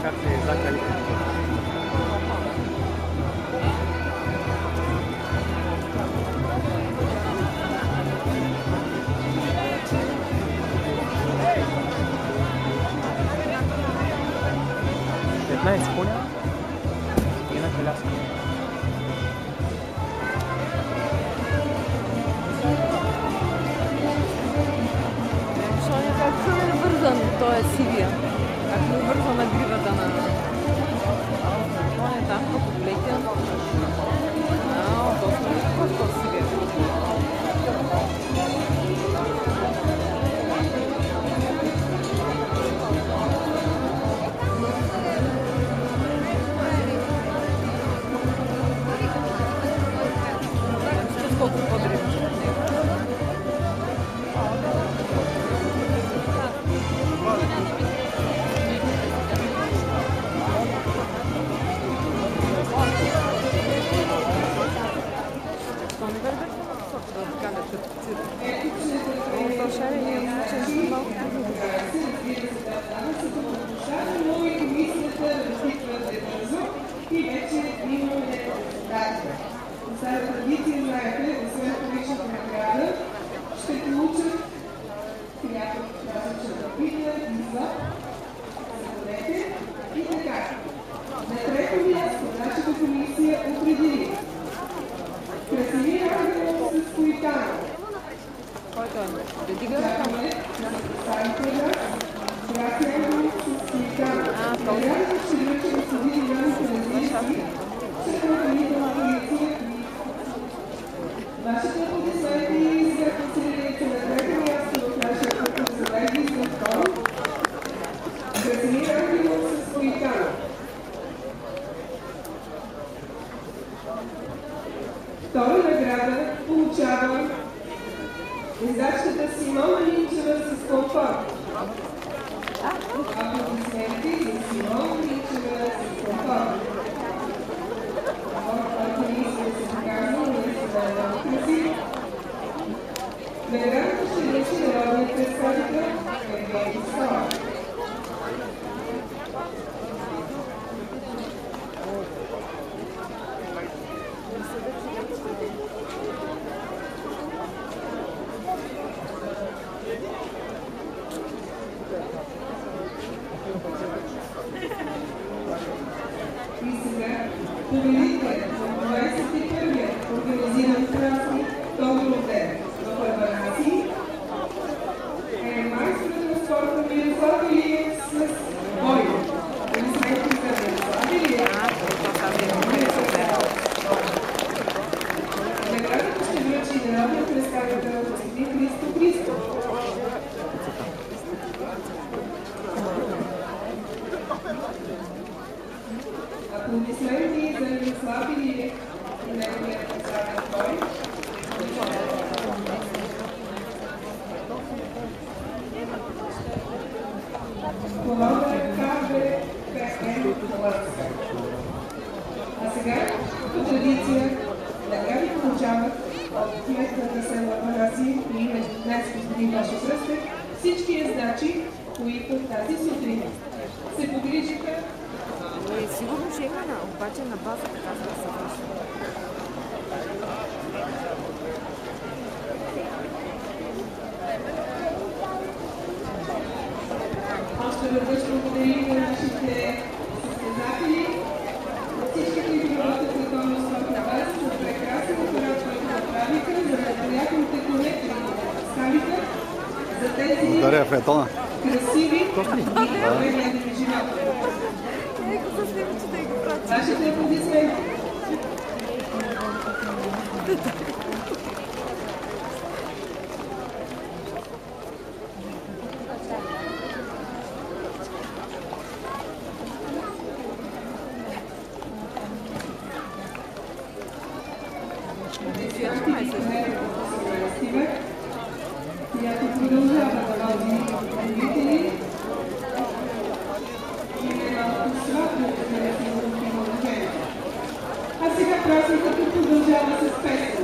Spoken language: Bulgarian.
carte exact aici. Една изпълня и една коляска. Соня, как е навързан той е сивия? Как е навързан на гривата на... Соня там, като плетен. Доста е просто сивия. Колко по-древно. И вече имаме дата. За традиция, знаете, освен паричната награда, ще получат приятел различна напитка, изва, заповедете и така. На трето място нашата комисия определи Красимир Ангелов с Коитано. Който е? Дедига? Очакваме на представителя Краси Ангелов с Коитано. Наградата ще връчи да се види новите различни, ще организира полиция. Вашите аплодисменти за консилиите на трето място в нашия конкурс за най-близък тон. Красимир Ангелов с Коитано. Втора награда получава издачката Симона Минчева с комфорт. Аплодисменти за Симона Минчева с комфорт. Който мисля се показва, но се даде много красиво. Наградата ще реши народният представител Евгений Става. И сега победител за 21-я организиран празник Тодоров ден в Първанаци е майсторът на спорта Мирослав Илиев с Бойко. Аплодисменти за Мирослав Илиев. Наградата ще връчи народният представител Цветли Христо Христов. Аплодисменти за Мирослав Илиев и неговия представен бой. Колона КБ ПН Лъцка. А сега, по традиция, награди получават от кметната село Панаси и днес господин Башо Кръстев всички ездачи, които тази сутрин се погрижиха. Сигурно ще има, обаче на база така за да се върши. Още веднъж благодарим на нашите състезатели, на всички, които работят на този спортна база, за прекрасен апарат, който направиха, за неприятните конектори, които поставиха, за тези красиви и прегледни живота. Вашите аплодисменти. Която продължава да води любители и е малко сватно да се положението. А сега празникът продължава с песен.